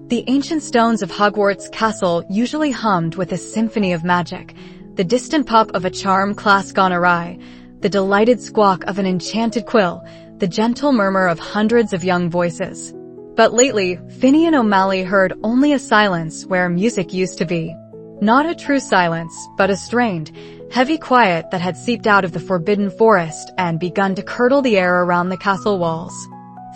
The ancient stones of Hogwarts castle usually hummed with a symphony of magic, the distant pop of a charm class gone awry, the delighted squawk of an enchanted quill, the gentle murmur of hundreds of young voices. But lately, Finnian O'Malley heard only a silence where music used to be. Not a true silence, but a strained, heavy quiet that had seeped out of the forbidden forest and begun to curdle the air around the castle walls.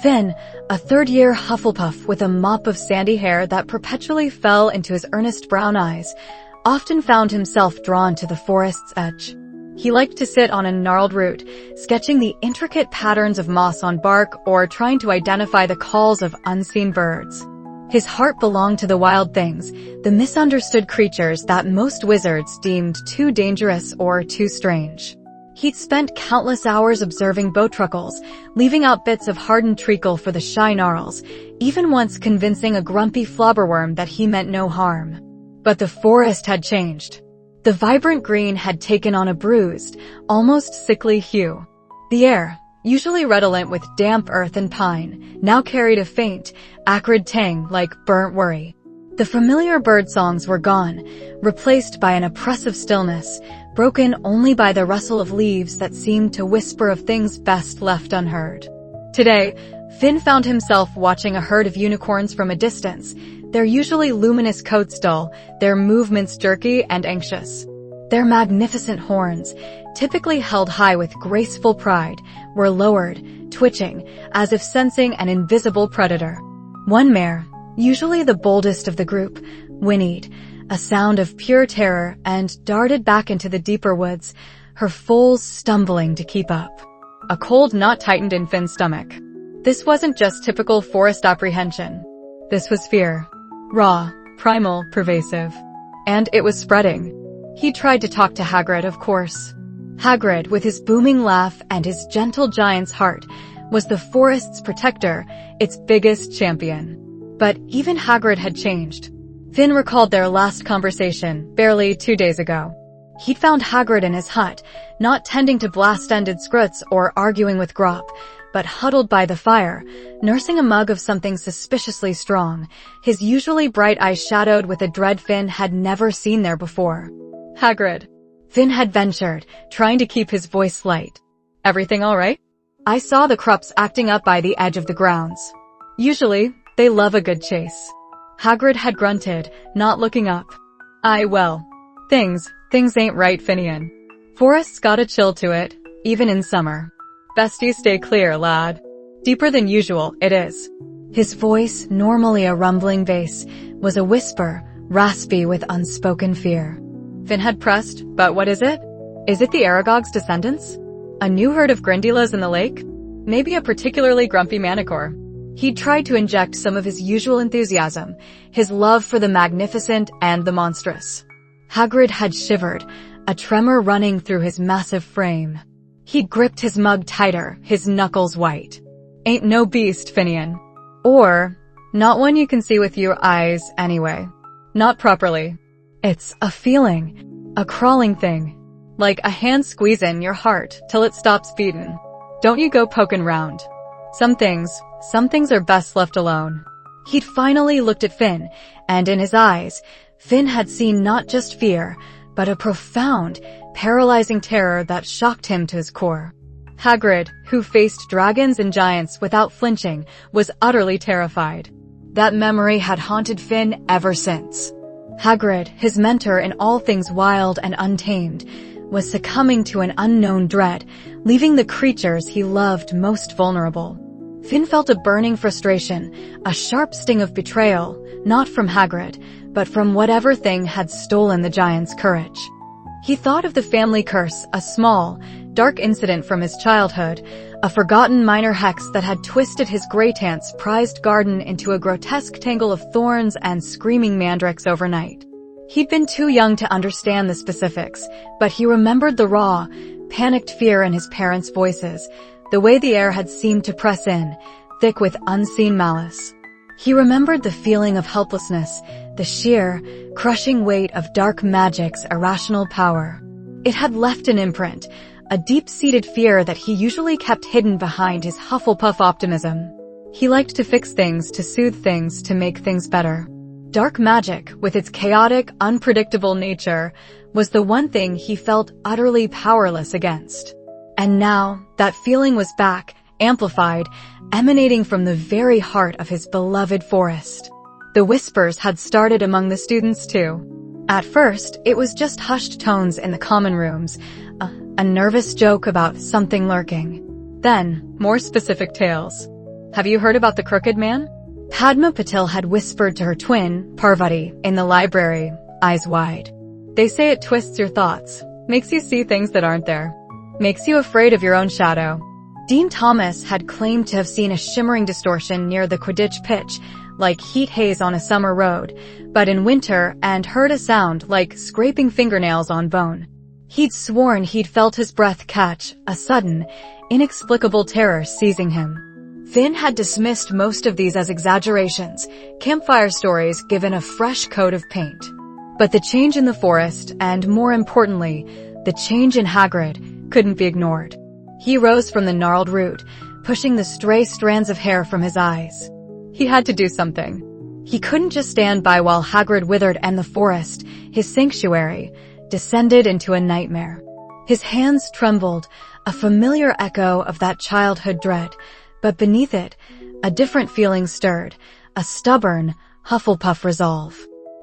Finn, a third-year Hufflepuff with a mop of sandy hair that perpetually fell into his earnest brown eyes, often found himself drawn to the forest's edge. He liked to sit on a gnarled root, sketching the intricate patterns of moss on bark or trying to identify the calls of unseen birds. His heart belonged to the wild things, the misunderstood creatures that most wizards deemed too dangerous or too strange. He'd spent countless hours observing botruckles, leaving out bits of hardened treacle for the shy gnarls, even once convincing a grumpy flobberworm that he meant no harm. But the forest had changed. The vibrant green had taken on a bruised, almost sickly hue. The air, usually redolent with damp earth and pine, now carried a faint, acrid tang like burnt worry. The familiar bird songs were gone, replaced by an oppressive stillness, broken only by the rustle of leaves that seemed to whisper of things best left unheard. Today, Finn found himself watching a herd of unicorns from a distance, their usually luminous coats dull, their movements jerky and anxious. Their magnificent horns, typically held high with graceful pride, were lowered, twitching, as if sensing an invisible predator. One mare, usually the boldest of the group, whinnied, a sound of pure terror, and darted back into the deeper woods, her foals stumbling to keep up. A cold knot tightened in Finn's stomach. This wasn't just typical forest apprehension. This was fear. Raw, primal, pervasive. And it was spreading. He tried to talk to Hagrid, of course. Hagrid, with his booming laugh and his gentle giant's heart, was the forest's protector, its biggest champion. But even Hagrid had changed. Finn recalled their last conversation, barely 2 days ago. He'd found Hagrid in his hut, not tending to blast-ended scruts or arguing with Grop, but huddled by the fire, nursing a mug of something suspiciously strong, his usually bright eyes shadowed with a dread Finn had never seen there before. Hagrid. Finn had ventured, trying to keep his voice light. Everything all right? I saw the Krups acting up by the edge of the grounds. Usually, they love a good chase. Hagrid had grunted, not looking up. Things ain't right, Finnian. Forest's got a chill to it, even in summer. Bestie, stay clear, lad. Deeper than usual, it is. His voice, normally a rumbling bass, was a whisper, raspy with unspoken fear. Finn had pressed, but what is it? Is it the Aragog's descendants? A new herd of Grindylas in the lake? Maybe a particularly grumpy Manicore. He'd tried to inject some of his usual enthusiasm, his love for the magnificent and the monstrous. Hagrid had shivered, a tremor running through his massive frame. He'd gripped his mug tighter, his knuckles white. Ain't no beast, Finnian. Or, not one you can see with your eyes anyway. Not properly. It's a feeling, a crawling thing. Like a hand squeezing your heart till it stops beating. Don't you go poking round. Some things are best left alone. He'd finally looked at Finn, and in his eyes, Finn had seen not just fear, but a profound, paralyzing terror that shocked him to his core. Hagrid, who faced dragons and giants without flinching, was utterly terrified. That memory had haunted Finn ever since. Hagrid, his mentor in all things wild and untamed, was succumbing to an unknown dread, leaving the creatures he loved most vulnerable. Finn felt a burning frustration, a sharp sting of betrayal, not from Hagrid, but from whatever thing had stolen the giant's courage. He thought of the family curse, a small, dark incident from his childhood, a forgotten minor hex that had twisted his Greytant's prized garden into a grotesque tangle of thorns and screaming mandrakes overnight. He'd been too young to understand the specifics, but he remembered the raw, panicked fear in his parents' voices, the way the air had seemed to press in, thick with unseen malice. He remembered the feeling of helplessness, the sheer, crushing weight of dark magic's irrational power. It had left an imprint, a deep-seated fear that he usually kept hidden behind his Hufflepuff optimism. He liked to fix things, to soothe things, to make things better. Dark magic, with its chaotic, unpredictable nature, was the one thing he felt utterly powerless against. And now, that feeling was back, amplified, emanating from the very heart of his beloved forest. The whispers had started among the students too. At first, it was just hushed tones in the common rooms, a nervous joke about something lurking. Then, more specific tales. Have you heard about the Crooked Man? Padma Patil had whispered to her twin, Parvati, in the library, eyes wide. They say it twists your thoughts, makes you see things that aren't there, makes you afraid of your own shadow. Dean Thomas had claimed to have seen a shimmering distortion near the Quidditch pitch, like heat haze on a summer road, but in winter, and heard a sound like scraping fingernails on bone. He'd sworn he'd felt his breath catch, a sudden, inexplicable terror seizing him. Finn had dismissed most of these as exaggerations, campfire stories given a fresh coat of paint. But the change in the forest, and more importantly, the change in Hagrid, couldn't be ignored. He rose from the gnarled root, pushing the stray strands of hair from his eyes. He had to do something. He couldn't just stand by while Hagrid withered and the forest, his sanctuary, descended into a nightmare. His hands trembled, a familiar echo of that childhood dread, but beneath it, a different feeling stirred, a stubborn, Hufflepuff resolve.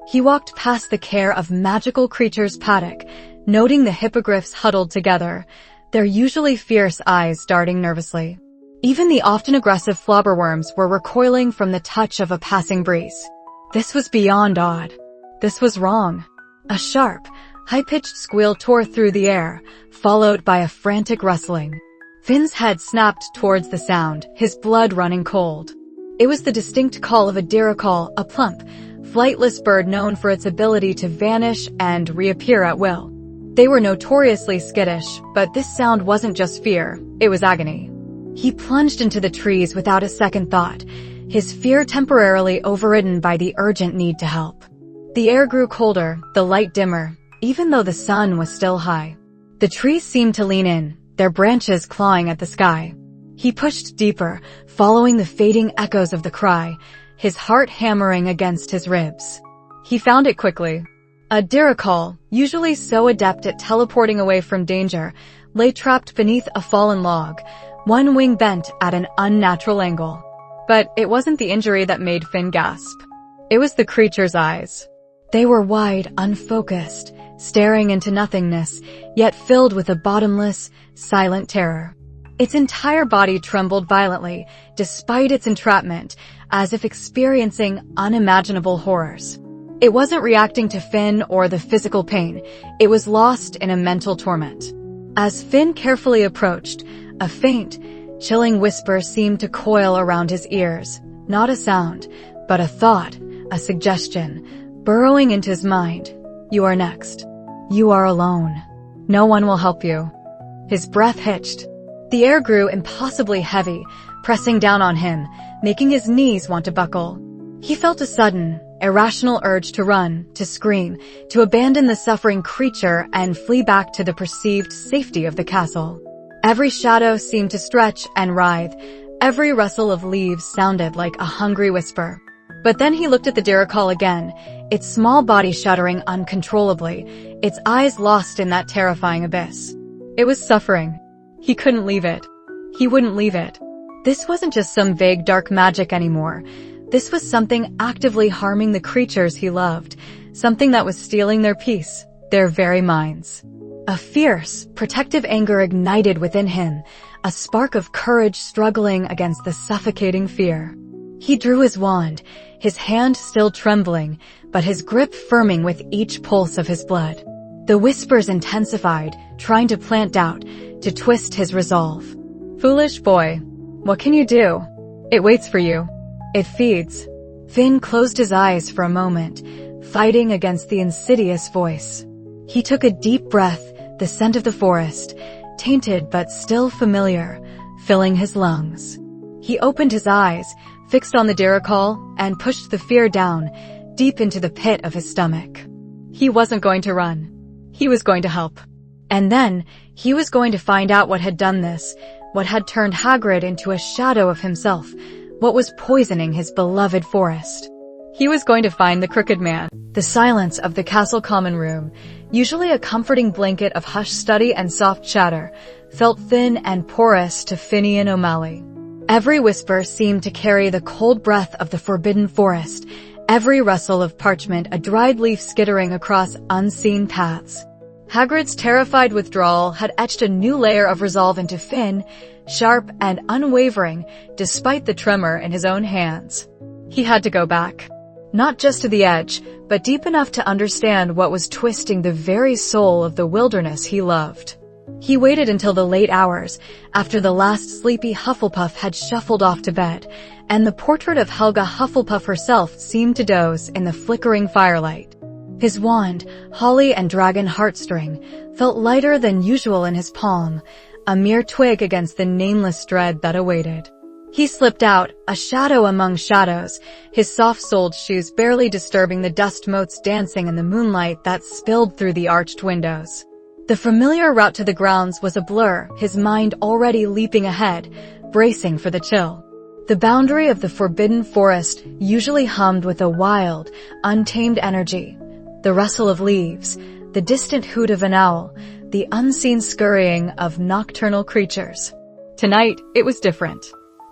He walked past the care of magical creatures' paddock, noting the hippogriffs huddled together, their usually fierce eyes darting nervously. Even the often aggressive flobberworms were recoiling from the touch of a passing breeze. This was beyond odd. This was wrong. A sharp, high-pitched squeal tore through the air, followed by a frantic rustling. Finn's head snapped towards the sound, his blood running cold. It was the distinct call of a dirical, a plump, flightless bird known for its ability to vanish and reappear at will. They were notoriously skittish, but this sound wasn't just fear, it was agony. He plunged into the trees without a second thought, his fear temporarily overridden by the urgent need to help. The air grew colder, the light dimmer, even though the sun was still high. The trees seemed to lean in, their branches clawing at the sky. He pushed deeper, following the fading echoes of the cry, his heart hammering against his ribs. He found it quickly. A dirical, usually so adept at teleporting away from danger, lay trapped beneath a fallen log, one wing bent at an unnatural angle. But it wasn't the injury that made Finn gasp. It was the creature's eyes. They were wide, unfocused, staring into nothingness, yet filled with a bottomless, silent terror. Its entire body trembled violently, despite its entrapment, as if experiencing unimaginable horrors. It wasn't reacting to Finn or the physical pain, it was lost in a mental torment. As Finn carefully approached, a faint, chilling whisper seemed to coil around his ears, not a sound, but a thought, a suggestion, burrowing into his mind. You are next. You are alone. No one will help you. His breath hitched. The air grew impossibly heavy, pressing down on him, making his knees want to buckle. He felt a sudden, irrational urge to run, to scream, to abandon the suffering creature and flee back to the perceived safety of the castle. Every shadow seemed to stretch and writhe. Every rustle of leaves sounded like a hungry whisper. But then he looked at the dirical again, its small body shuddering uncontrollably, its eyes lost in that terrifying abyss. It was suffering. He couldn't leave it. He wouldn't leave it. This wasn't just some vague dark magic anymore. This was something actively harming the creatures he loved, something that was stealing their peace, their very minds. A fierce, protective anger ignited within him, a spark of courage struggling against the suffocating fear. He drew his wand, his hand still trembling, but his grip firming with each pulse of his blood. The whispers intensified, trying to plant doubt, to twist his resolve. Foolish boy, what can you do? It waits for you. It feeds. Finn closed his eyes for a moment, fighting against the insidious voice. He took a deep breath, the scent of the forest, tainted but still familiar, filling his lungs. He opened his eyes, fixed on the dirical, and pushed the fear down, deep into the pit of his stomach. He wasn't going to run. He was going to help. And then, he was going to find out what had done this, what had turned Hagrid into a shadow of himself, what was poisoning his beloved forest. He was going to find the Crooked Man. The silence of the castle common room, usually a comforting blanket of hushed study and soft chatter, felt thin and porous to Finnian O'Malley. Every whisper seemed to carry the cold breath of the forbidden forest, every rustle of parchment a dried leaf skittering across unseen paths. Hagrid's terrified withdrawal had etched a new layer of resolve into Finn, sharp and unwavering, despite the tremor in his own hands. He had to go back. Not just to the edge, but deep enough to understand what was twisting the very soul of the wilderness he loved. He waited until the late hours, after the last sleepy Hufflepuff had shuffled off to bed, and the portrait of Helga Hufflepuff herself seemed to doze in the flickering firelight. His wand, holly and dragon heartstring, felt lighter than usual in his palm, a mere twig against the nameless dread that awaited. He slipped out, a shadow among shadows, his soft-soled shoes barely disturbing the dust motes dancing in the moonlight that spilled through the arched windows. The familiar route to the grounds was a blur, his mind already leaping ahead, bracing for the chill. The boundary of the forbidden forest usually hummed with a wild, untamed energy. The rustle of leaves, the distant hoot of an owl, the unseen scurrying of nocturnal creatures. Tonight, it was different.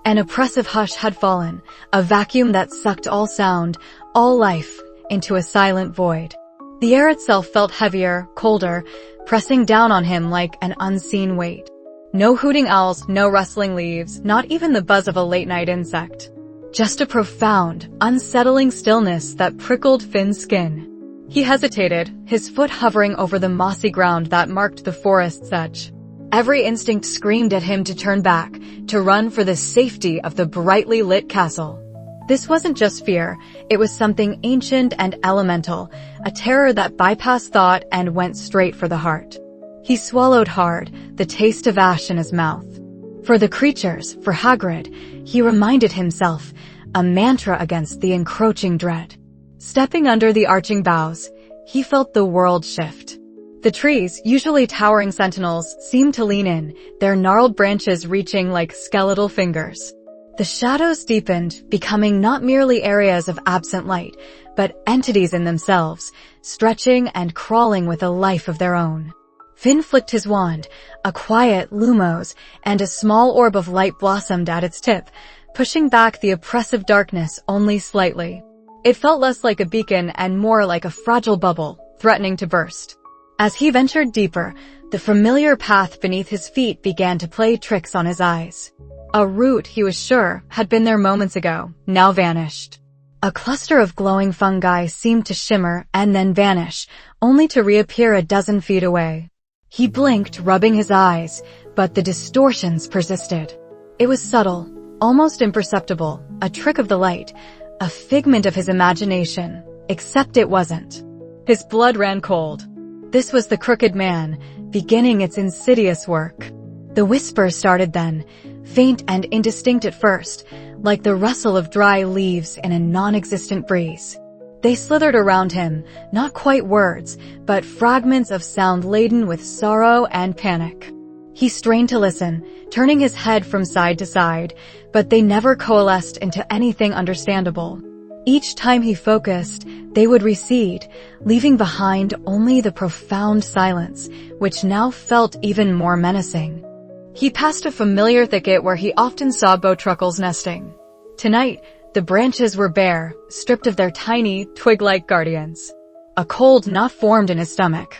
An oppressive hush had fallen, a vacuum that sucked all sound, all life, into a silent void. The air itself felt heavier, colder, pressing down on him like an unseen weight. No hooting owls, no rustling leaves, not even the buzz of a late-night insect. Just a profound, unsettling stillness that prickled Finn's skin. He hesitated, his foot hovering over the mossy ground that marked the forest's edge. Every instinct screamed at him to turn back, to run for the safety of the brightly lit castle. This wasn't just fear, it was something ancient and elemental, a terror that bypassed thought and went straight for the heart. He swallowed hard, the taste of ash in his mouth. For the creatures, for Hagrid, he reminded himself, a mantra against the encroaching dread. Stepping under the arching boughs, he felt the world shift. The trees, usually towering sentinels, seemed to lean in, their gnarled branches reaching like skeletal fingers. The shadows deepened, becoming not merely areas of absent light, but entities in themselves, stretching and crawling with a life of their own. Finn flicked his wand, a quiet lumos, and a small orb of light blossomed at its tip, pushing back the oppressive darkness only slightly. It felt less like a beacon and more like a fragile bubble, threatening to burst. As he ventured deeper, the familiar path beneath his feet began to play tricks on his eyes. A root, he was sure, had been there moments ago, now vanished. A cluster of glowing fungi seemed to shimmer and then vanish, only to reappear a dozen feet away. He blinked, rubbing his eyes, but the distortions persisted. It was subtle, almost imperceptible, a trick of the light, a figment of his imagination, except it wasn't. His blood ran cold. This was the Crooked Man, beginning its insidious work. The whisper started then, faint and indistinct at first, like the rustle of dry leaves in a non-existent breeze. They slithered around him, not quite words, but fragments of sound laden with sorrow and panic. He strained to listen, turning his head from side to side, but they never coalesced into anything understandable. Each time he focused, they would recede, leaving behind only the profound silence, which now felt even more menacing. He passed a familiar thicket where he often saw botruckles nesting. Tonight, the branches were bare, stripped of their tiny, twig-like guardians. A cold knot formed in his stomach.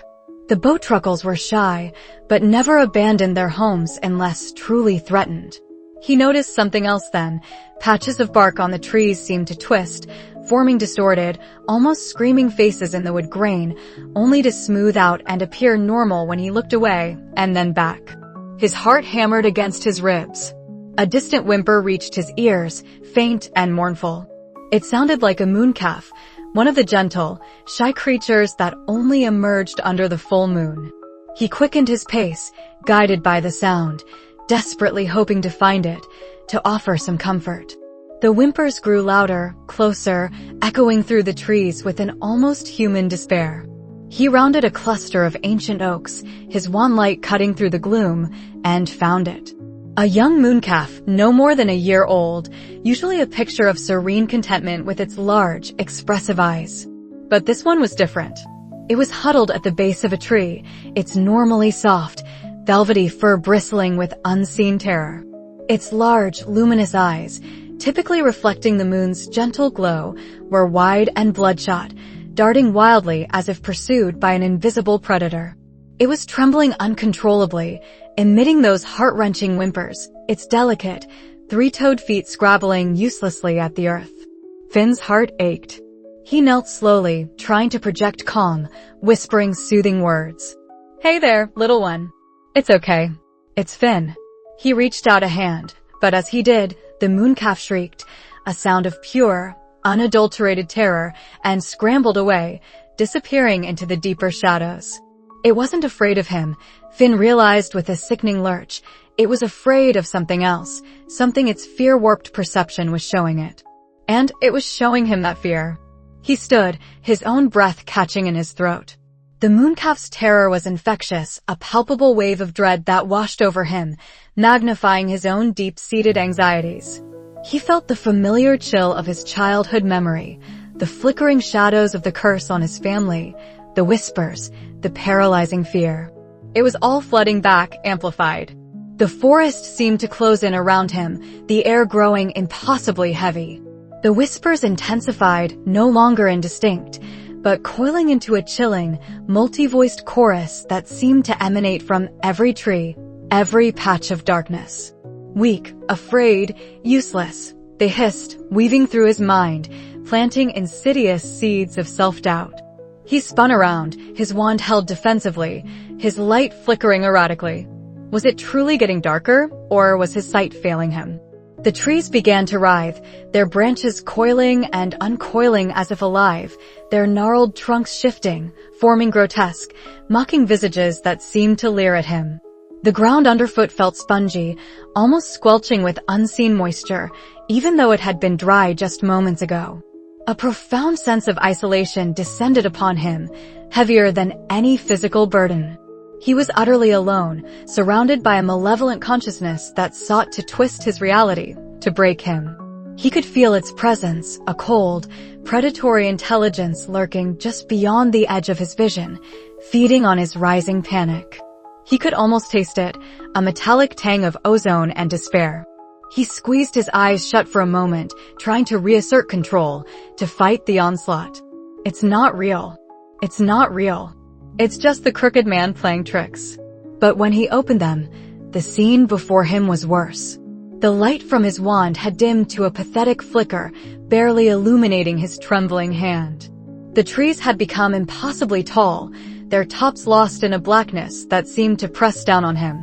The botruckles were shy, but never abandoned their homes unless truly threatened. He noticed something else then. Patches of bark on the trees seemed to twist, forming distorted, almost screaming faces in the wood grain, only to smooth out and appear normal when he looked away, and then back. His heart hammered against his ribs. A distant whimper reached his ears, faint and mournful. It sounded like a mooncalf, one of the gentle, shy creatures that only emerged under the full moon. He quickened his pace, guided by the sound, desperately hoping to find it, to offer some comfort. The whimpers grew louder, closer, echoing through the trees with an almost human despair. He rounded a cluster of ancient oaks, his wand light cutting through the gloom, and found it. A young mooncalf, no more than a year old, usually a picture of serene contentment with its large, expressive eyes. But this one was different. It was huddled at the base of a tree, its normally soft, velvety fur bristling with unseen terror. Its large, luminous eyes, typically reflecting the moon's gentle glow, were wide and bloodshot, darting wildly as if pursued by an invisible predator. It was trembling uncontrollably, emitting those heart-wrenching whimpers, its delicate, three-toed feet scrabbling uselessly at the earth. Finn's heart ached. He knelt slowly, trying to project calm, whispering soothing words. "Hey there, little one. It's okay. It's Finn." He reached out a hand, but as he did, the mooncalf shrieked, a sound of pure, unadulterated terror, and scrambled away, disappearing into the deeper shadows. It wasn't afraid of him, Finn realized with a sickening lurch. It was afraid of something else, something its fear-warped perception was showing it. And it was showing him that fear. He stood, his own breath catching in his throat. The mooncalf's terror was infectious, a palpable wave of dread that washed over him, magnifying his own deep-seated anxieties. He felt the familiar chill of his childhood memory, the flickering shadows of the curse on his family, the whispers, the paralyzing fear. It was all flooding back, amplified. The forest seemed to close in around him, the air growing impossibly heavy. The whispers intensified, no longer indistinct, but coiling into a chilling, multi-voiced chorus that seemed to emanate from every tree, every patch of darkness. Weak, afraid, useless, they hissed, weaving through his mind, planting insidious seeds of self-doubt. He spun around, his wand held defensively, his light flickering erratically. Was it truly getting darker, or was his sight failing him? The trees began to writhe, their branches coiling and uncoiling as if alive, their gnarled trunks shifting, forming grotesque, mocking visages that seemed to leer at him. The ground underfoot felt spongy, almost squelching with unseen moisture, even though it had been dry just moments ago. A profound sense of isolation descended upon him, heavier than any physical burden. He was utterly alone, surrounded by a malevolent consciousness that sought to twist his reality, to break him. He could feel its presence, a cold, predatory intelligence lurking just beyond the edge of his vision, feeding on his rising panic. He could almost taste it, a metallic tang of ozone and despair. He squeezed his eyes shut for a moment, trying to reassert control, to fight the onslaught. It's not real. It's not real. It's just the crooked man playing tricks. But when he opened them, the scene before him was worse. The light from his wand had dimmed to a pathetic flicker, barely illuminating his trembling hand. The trees had become impossibly tall, their tops lost in a blackness that seemed to press down on him.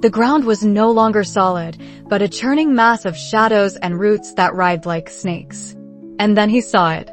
The ground was no longer solid, but a churning mass of shadows and roots that writhed like snakes. And then he saw it.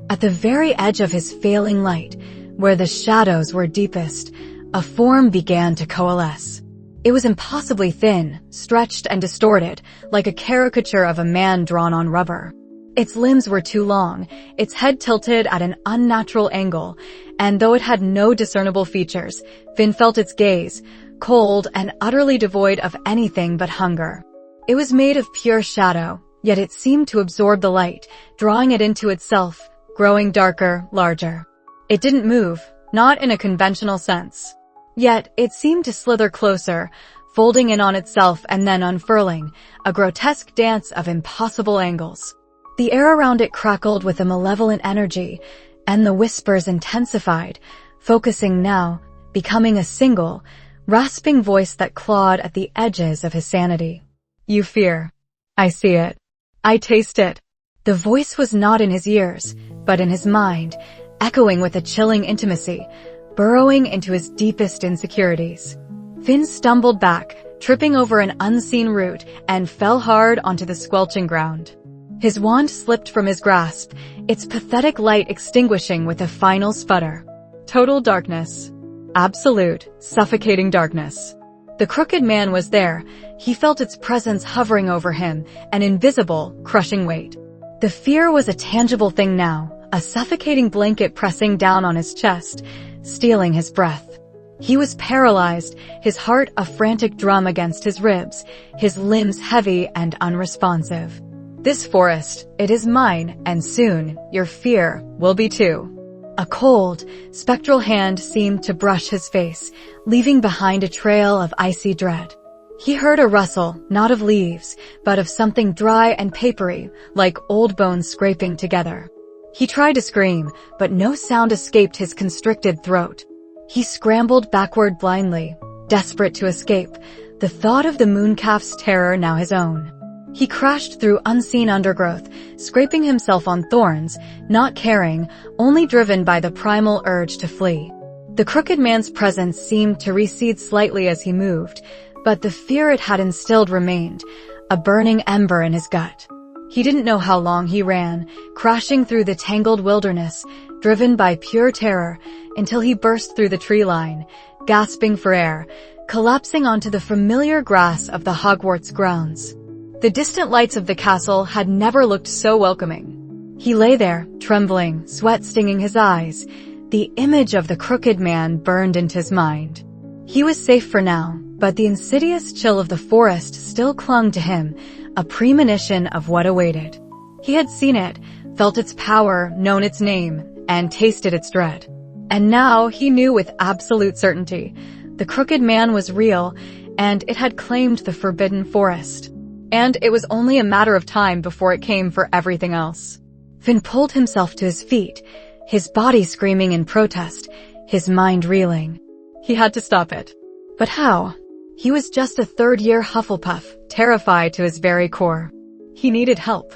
At the very edge of his failing light, where the shadows were deepest, a form began to coalesce. It was impossibly thin, stretched and distorted, like a caricature of a man drawn on rubber. Its limbs were too long, its head tilted at an unnatural angle, and though it had no discernible features, Finn felt its gaze, cold and utterly devoid of anything but hunger. It was made of pure shadow, yet it seemed to absorb the light, drawing it into itself, growing darker, larger. It didn't move, not in a conventional sense. Yet, it seemed to slither closer, folding in on itself and then unfurling, a grotesque dance of impossible angles. The air around it crackled with a malevolent energy, and the whispers intensified, focusing now, becoming a single, rasping voice that clawed at the edges of his sanity. "You fear. I see it. I taste it." The voice was not in his ears, but in his mind, echoing with a chilling intimacy, burrowing into his deepest insecurities. Finn stumbled back, tripping over an unseen root, and fell hard onto the squelching ground. His wand slipped from his grasp, its pathetic light extinguishing with a final sputter. Total darkness. Absolute, suffocating darkness. The crooked man was there. He felt its presence hovering over him, an invisible, crushing weight. The fear was a tangible thing now, a suffocating blanket pressing down on his chest, stealing his breath. He was paralyzed, his heart a frantic drum against his ribs, his limbs heavy and unresponsive. "This forest, it is mine, and soon, your fear will be too." A cold, spectral hand seemed to brush his face, leaving behind a trail of icy dread. He heard a rustle, not of leaves, but of something dry and papery, like old bones scraping together. He tried to scream, but no sound escaped his constricted throat. He scrambled backward blindly, desperate to escape, the thought of the mooncalf's terror now his own. He crashed through unseen undergrowth, scraping himself on thorns, not caring, only driven by the primal urge to flee. The crooked man's presence seemed to recede slightly as he moved, but the fear it had instilled remained, a burning ember in his gut. He didn't know how long he ran, crashing through the tangled wilderness, driven by pure terror, until he burst through the tree line, gasping for air, collapsing onto the familiar grass of the Hogwarts grounds. The distant lights of the castle had never looked so welcoming. He lay there, trembling, sweat stinging his eyes. The image of the crooked man burned into his mind. He was safe for now, but the insidious chill of the forest still clung to him, a premonition of what awaited. He had seen it, felt its power, known its name, and tasted its dread. And now he knew with absolute certainty. The crooked man was real, and it had claimed the forbidden forest. And it was only a matter of time before it came for everything else. Finn pulled himself to his feet, his body screaming in protest, his mind reeling. He had to stop it. But how? He was just a third-year Hufflepuff, terrified to his very core. He needed help.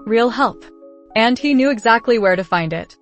Real help. And he knew exactly where to find it.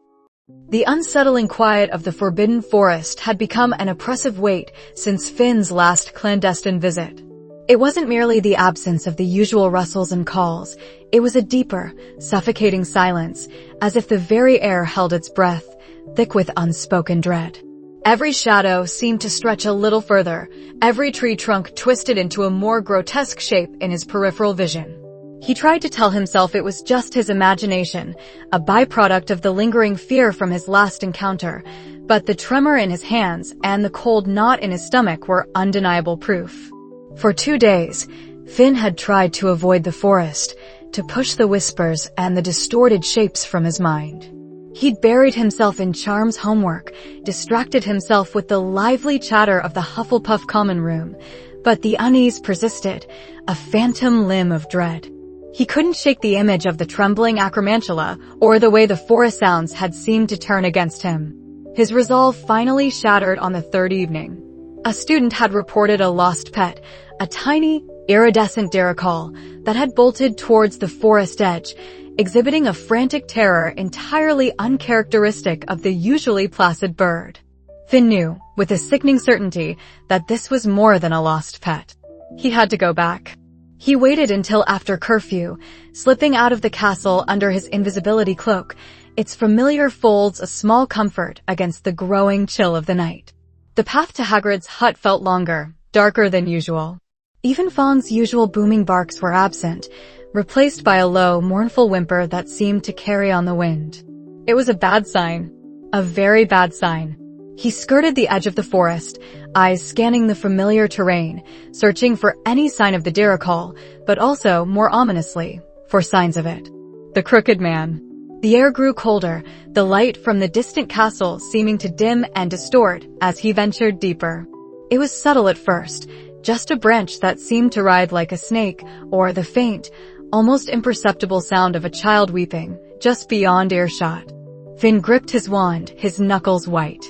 The unsettling quiet of the Forbidden Forest had become an oppressive weight since Finn's last clandestine visit. It wasn't merely the absence of the usual rustles and calls. It was a deeper, suffocating silence, as if the very air held its breath, thick with unspoken dread. Every shadow seemed to stretch a little further, every tree trunk twisted into a more grotesque shape in his peripheral vision. He tried to tell himself it was just his imagination, a byproduct of the lingering fear from his last encounter, but the tremor in his hands and the cold knot in his stomach were undeniable proof. For 2 days, Finn had tried to avoid the forest, to push the whispers and the distorted shapes from his mind. He'd buried himself in Charm's homework, distracted himself with the lively chatter of the Hufflepuff common room, but the unease persisted, a phantom limb of dread. He couldn't shake the image of the trembling acromantula or the way the forest sounds had seemed to turn against him. His resolve finally shattered on the third evening. A student had reported a lost pet, a tiny, iridescent dirical that had bolted towards the forest edge, exhibiting a frantic terror entirely uncharacteristic of the usually placid bird. Finn knew, with a sickening certainty, that this was more than a lost pet. He had to go back. He waited until after curfew, slipping out of the castle under his invisibility cloak, its familiar folds a small comfort against the growing chill of the night. The path to Hagrid's hut felt longer, darker than usual. Even Fong's usual booming barks were absent, replaced by a low, mournful whimper that seemed to carry on the wind. It was a bad sign. A very bad sign. He skirted the edge of the forest, eyes scanning the familiar terrain, searching for any sign of the dirical, but also, more ominously, for signs of it. The crooked man. The air grew colder, the light from the distant castle seeming to dim and distort as he ventured deeper. It was subtle at first, just a branch that seemed to writhe like a snake, or the faint, almost imperceptible sound of a child weeping, just beyond earshot. Finn gripped his wand, his knuckles white.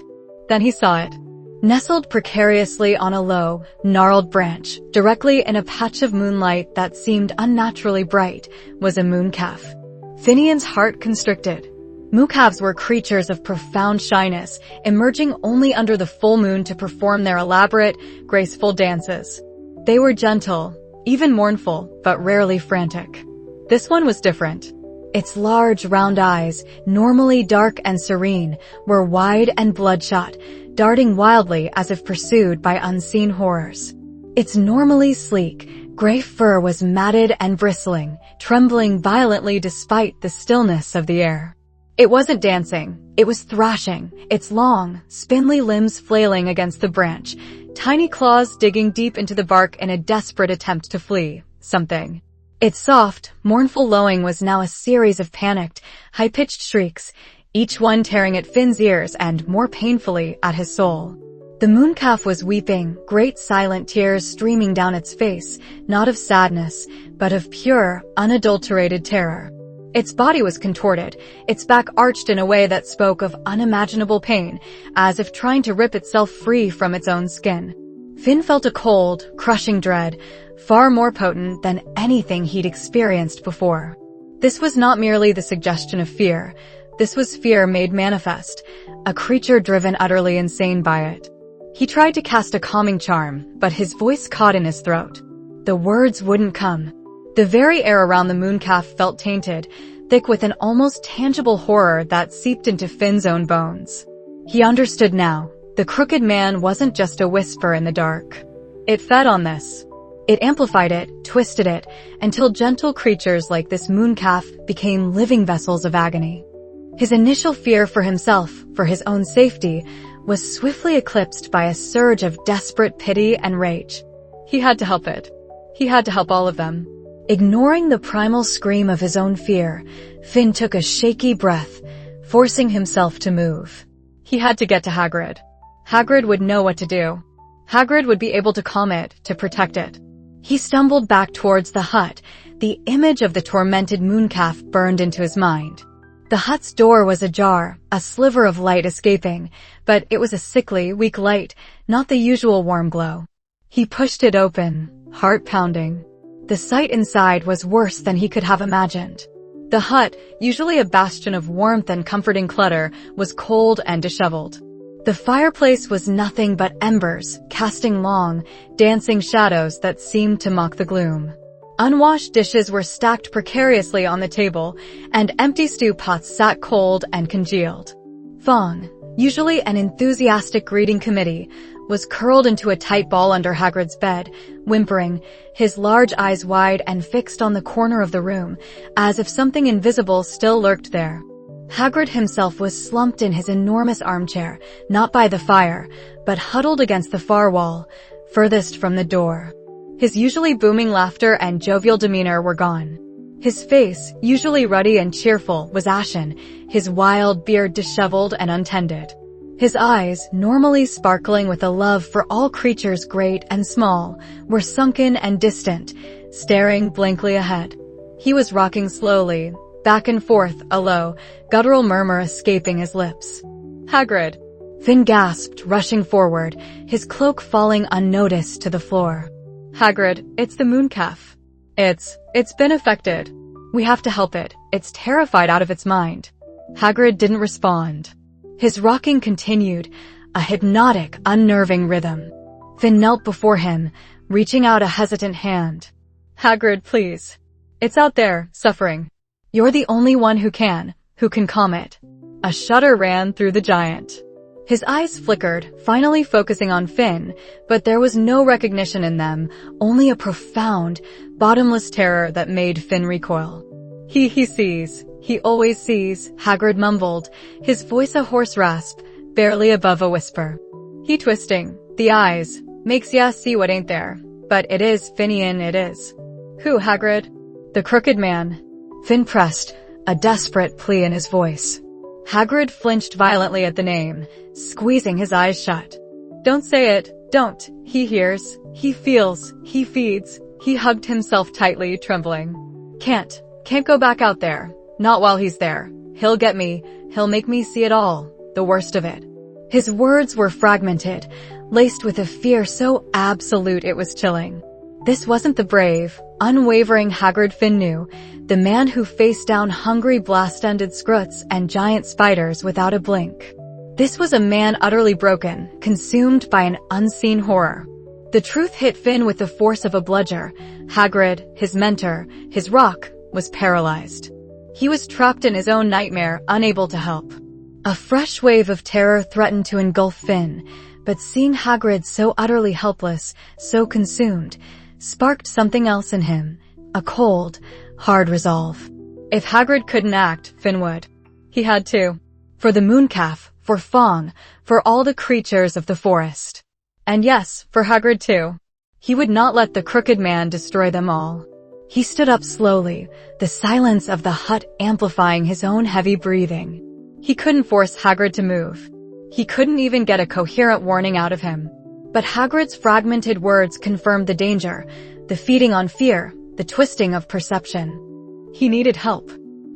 Then he saw it. Nestled precariously on a low, gnarled branch, directly in a patch of moonlight that seemed unnaturally bright, was a mooncalf. Finian's heart constricted. Mooncalves were creatures of profound shyness, emerging only under the full moon to perform their elaborate, graceful dances. They were gentle, even mournful, but rarely frantic. This one was different. Its large, round eyes, normally dark and serene, were wide and bloodshot, darting wildly as if pursued by unseen horrors. Its normally sleek, gray fur was matted and bristling, trembling violently despite the stillness of the air. It wasn't dancing, It was thrashing, its long, spindly limbs flailing against the branch, tiny claws digging deep into the bark in a desperate attempt to flee something. Its soft, mournful lowing was now a series of panicked, high-pitched shrieks, each one tearing at Finn's ears and, more painfully, at his soul. The mooncalf was weeping, great silent tears streaming down its face, not of sadness, but of pure, unadulterated terror. Its body was contorted, its back arched in a way that spoke of unimaginable pain, as if trying to rip itself free from its own skin. Finn felt a cold, crushing dread, far more potent than anything he'd experienced before. This was not merely the suggestion of fear. This was fear made manifest, a creature driven utterly insane by it. He tried to cast a calming charm, but his voice caught in his throat. The words wouldn't come. The very air around the mooncalf felt tainted, thick with an almost tangible horror that seeped into Finn's own bones. He understood now. The crooked man wasn't just a whisper in the dark. It fed on this. It amplified it, twisted it, until gentle creatures like this mooncalf became living vessels of agony. His initial fear for himself, for his own safety, was swiftly eclipsed by a surge of desperate pity and rage. He had to help it. He had to help all of them. Ignoring the primal scream of his own fear, Finn took a shaky breath, forcing himself to move. He had to get to Hagrid. Hagrid would know what to do. Hagrid would be able to calm it, to protect it. He stumbled back towards the hut. The image of the tormented mooncalf burned into his mind. The hut's door was ajar, a sliver of light escaping, but it was a sickly, weak light, not the usual warm glow. He pushed it open, heart pounding. The sight inside was worse than he could have imagined. The hut, usually a bastion of warmth and comforting clutter, was cold and disheveled. The fireplace was nothing but embers, casting long, dancing shadows that seemed to mock the gloom. Unwashed dishes were stacked precariously on the table, and empty stew pots sat cold and congealed. Fong, usually an enthusiastic greeting committee, was curled into a tight ball under Hagrid's bed, whimpering, his large eyes wide and fixed on the corner of the room, as if something invisible still lurked there. Hagrid himself was slumped in his enormous armchair, not by the fire, but huddled against the far wall, furthest from the door. His usually booming laughter and jovial demeanor were gone. His face, usually ruddy and cheerful, was ashen, his wild beard disheveled and untended. His eyes, normally sparkling with a love for all creatures great and small, were sunken and distant, staring blankly ahead. He was rocking slowly, back and forth, a low, guttural murmur escaping his lips. "Hagrid!" Finn gasped, rushing forward, his cloak falling unnoticed to the floor. "Hagrid, it's the mooncalf. It's been affected. We have to help it. It's terrified out of its mind." Hagrid didn't respond. His rocking continued, a hypnotic, unnerving rhythm. Finn knelt before him, reaching out a hesitant hand. "Hagrid, please. It's out there, suffering. You're the only one who can calm it." A shudder ran through the giant. His eyes flickered, finally focusing on Finn, but there was no recognition in them, only a profound, bottomless terror that made Finn recoil. He sees. He always sees," Hagrid mumbled, his voice a hoarse rasp, barely above a whisper. "He twisting. The eyes. Makes ya see what ain't there. But it is Finnian, it is." "Who, Hagrid?" "The crooked man." Finn pressed, a desperate plea in his voice. Hagrid flinched violently at the name, squeezing his eyes shut. "Don't say it, don't. He hears, he feels, he feeds." He hugged himself tightly, trembling. Can't go back out there. Not while he's there. He'll get me, he'll make me see it all, the worst of it." His words were fragmented, laced with a fear so absolute it was chilling. This wasn't the brave, unwavering Hagrid Finn knew, the man who faced down hungry blast-ended scruts and giant spiders without a blink. This was a man utterly broken, consumed by an unseen horror. The truth hit Finn with the force of a bludger. Hagrid, his mentor, his rock, was paralyzed. He was trapped in his own nightmare, unable to help. A fresh wave of terror threatened to engulf Finn, but seeing Hagrid so utterly helpless, so consumed, sparked something else in him, a cold, hard resolve. If Hagrid couldn't act, Finn would. He had to. for the mooncalf, for Fong, for all the creatures of the forest. And yes, for Hagrid too. He would not let the crooked man destroy them all. He stood up slowly, the silence of the hut amplifying his own heavy breathing. He couldn't force Hagrid to move. He couldn't even get a coherent warning out of him. But Hagrid's fragmented words confirmed the danger, the feeding on fear, the twisting of perception. He needed help.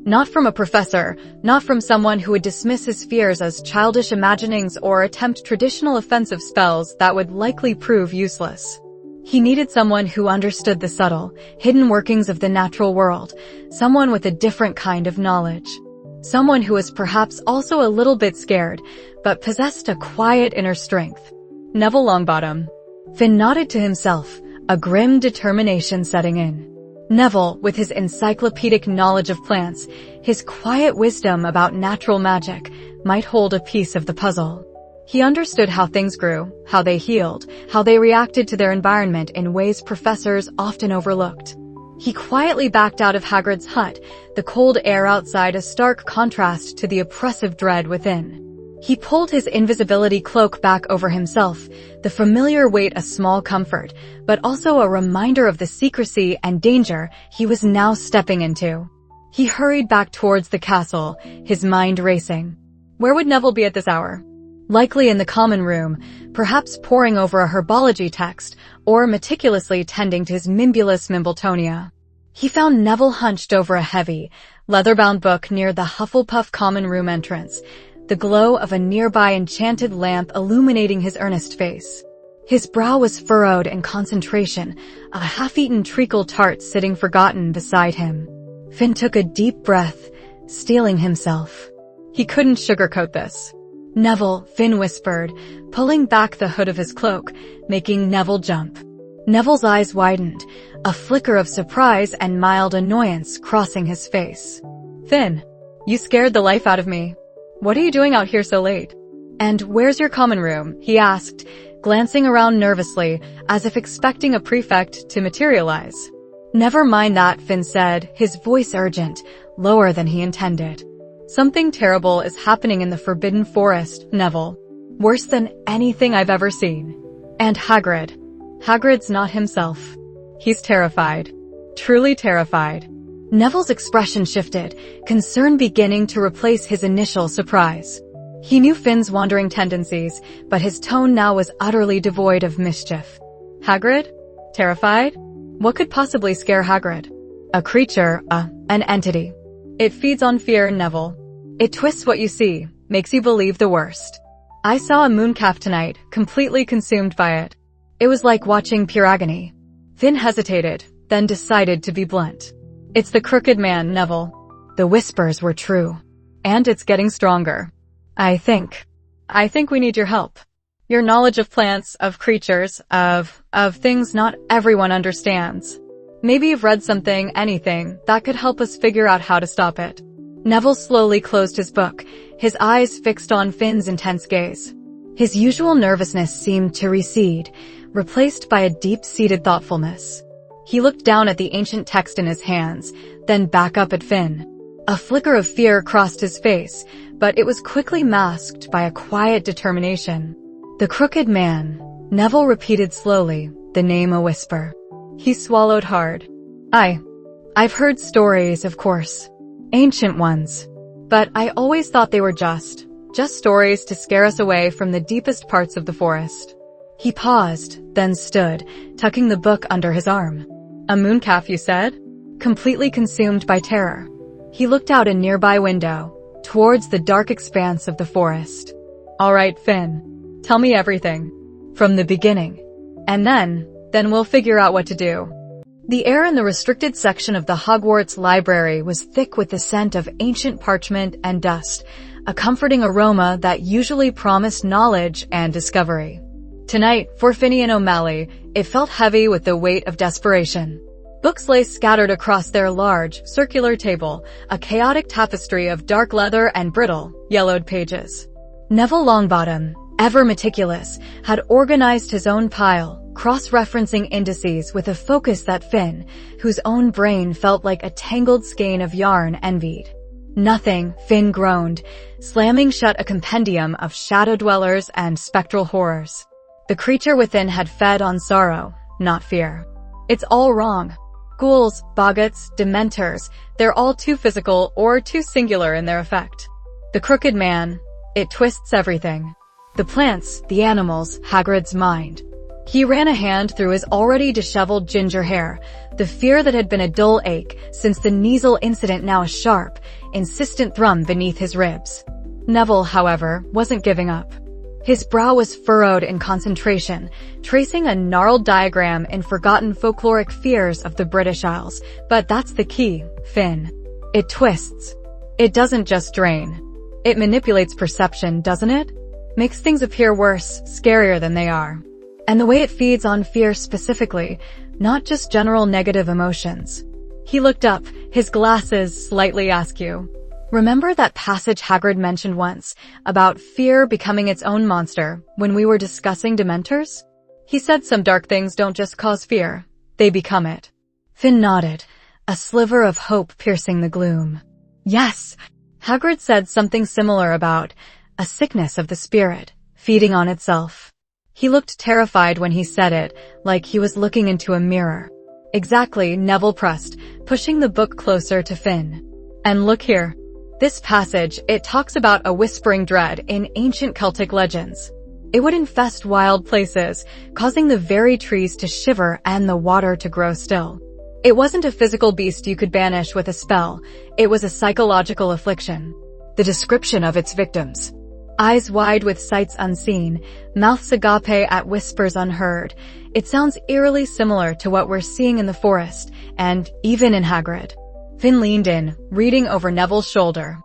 Not from a professor, not from someone who would dismiss his fears as childish imaginings or attempt traditional offensive spells that would likely prove useless. He needed someone who understood the subtle, hidden workings of the natural world, someone with a different kind of knowledge. Someone who was perhaps also a little bit scared, but possessed a quiet inner strength. Neville Longbottom. Finn nodded to himself, a grim determination setting in. Neville, with his encyclopedic knowledge of plants, his quiet wisdom about natural magic, might hold a piece of the puzzle. He understood how things grew, how they healed, how they reacted to their environment in ways professors often overlooked. He quietly backed out of Hagrid's hut, the cold air outside a stark contrast to the oppressive dread within. He pulled his invisibility cloak back over himself, the familiar weight a small comfort, but also a reminder of the secrecy and danger he was now stepping into. He hurried back towards the castle, his mind racing. Where would Neville be at this hour? Likely in the common room, perhaps poring over a herbology text, or meticulously tending to his Mimbulus Mimbletonia. He found Neville hunched over a heavy, leather-bound book near the Hufflepuff common room entrance, the glow of a nearby enchanted lamp illuminating his earnest face. His brow was furrowed in concentration, a half-eaten treacle tart sitting forgotten beside him. Finn took a deep breath, steeling himself. He couldn't sugarcoat this. Neville, Finn whispered, pulling back the hood of his cloak, making Neville jump. Neville's eyes widened, a flicker of surprise and mild annoyance crossing his face. Finn, you scared the life out of me. What are you doing out here so late? And where's your common room? He asked, glancing around nervously, as if expecting a prefect to materialize. Never mind that, Finn said, his voice urgent, lower than he intended. Something terrible is happening in the Forbidden Forest, Neville. Worse than anything I've ever seen. And Hagrid. Hagrid's not himself. He's terrified. Truly terrified. Neville's expression shifted, concern beginning to replace his initial surprise. He knew Finn's wandering tendencies, but his tone now was utterly devoid of mischief. Hagrid? Terrified? What could possibly scare Hagrid? A creature, an entity. It feeds on fear, Neville. It twists what you see, makes you believe the worst. I saw a mooncalf tonight, completely consumed by it. It was like watching pure agony. Finn hesitated, then decided to be blunt. It's the crooked man, Neville. The whispers were true. And it's getting stronger. I think we need your help. Your knowledge of plants, of creatures, of things not everyone understands. Maybe you've read something, anything, that could help us figure out how to stop it. Neville slowly closed his book, his eyes fixed on Finn's intense gaze. His usual nervousness seemed to recede, replaced by a deep-seated thoughtfulness. He looked down at the ancient text in his hands, then back up at Finn. A flicker of fear crossed his face, but it was quickly masked by a quiet determination. The crooked man, Neville repeated slowly, the name a whisper. He swallowed hard. I've heard stories, of course. Ancient ones. But I always thought they were just stories to scare us away from the deepest parts of the forest. He paused, then stood, tucking the book under his arm. A mooncalf, you said? Completely consumed by terror. He looked out a nearby window, towards the dark expanse of the forest. All right, Finn. Tell me everything. From the beginning. And then we'll figure out what to do. The air in the restricted section of the Hogwarts library was thick with the scent of ancient parchment and dust, a comforting aroma that usually promised knowledge and discovery. Tonight, for Finnian O'Malley, it felt heavy with the weight of desperation. Books lay scattered across their large, circular table, a chaotic tapestry of dark leather and brittle, yellowed pages. Neville Longbottom, ever meticulous, had organized his own pile, cross-referencing indices with a focus that Finn, whose own brain felt like a tangled skein of yarn, envied. Nothing, Finn groaned, slamming shut a compendium of shadow dwellers and spectral horrors. The creature within had fed on sorrow, not fear. It's all wrong. Ghouls, boggarts, dementors, they're all too physical or too singular in their effect. The crooked man, it twists everything. The plants, the animals, Hagrid's mind. He ran a hand through his already disheveled ginger hair, the fear that had been a dull ache since the Neasel incident now a sharp, insistent thrum beneath his ribs. Neville, however, wasn't giving up. His brow was furrowed in concentration, tracing a gnarled diagram in forgotten folkloric fears of the British Isles. But that's the key, Finn. It twists. It doesn't just drain. It manipulates perception, doesn't it? Makes things appear worse, scarier than they are. And the way it feeds on fear specifically, not just general negative emotions. He looked up, his glasses slightly askew. Remember that passage Hagrid mentioned once about fear becoming its own monster when we were discussing Dementors? He said some dark things don't just cause fear, they become it. Finn nodded, a sliver of hope piercing the gloom. Yes, Hagrid said something similar about a sickness of the spirit, feeding on itself. He looked terrified when he said it, like he was looking into a mirror. Exactly, Neville pressed, pushing the book closer to Finn. And look here. This passage, it talks about a whispering dread in ancient Celtic legends. It would infest wild places, causing the very trees to shiver and the water to grow still. It wasn't a physical beast you could banish with a spell, it was a psychological affliction. The description of its victims. Eyes wide with sights unseen, mouths agape at whispers unheard. It sounds eerily similar to what we're seeing in the forest, and even in Hagrid. Finn leaned in, reading over Neville's shoulder.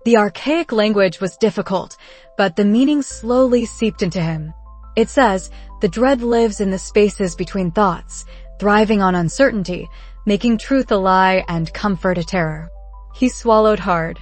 The archaic language was difficult, but the meaning slowly seeped into him. It says, the dread lives in the spaces between thoughts, thriving on uncertainty, making truth a lie and comfort a terror. He swallowed hard.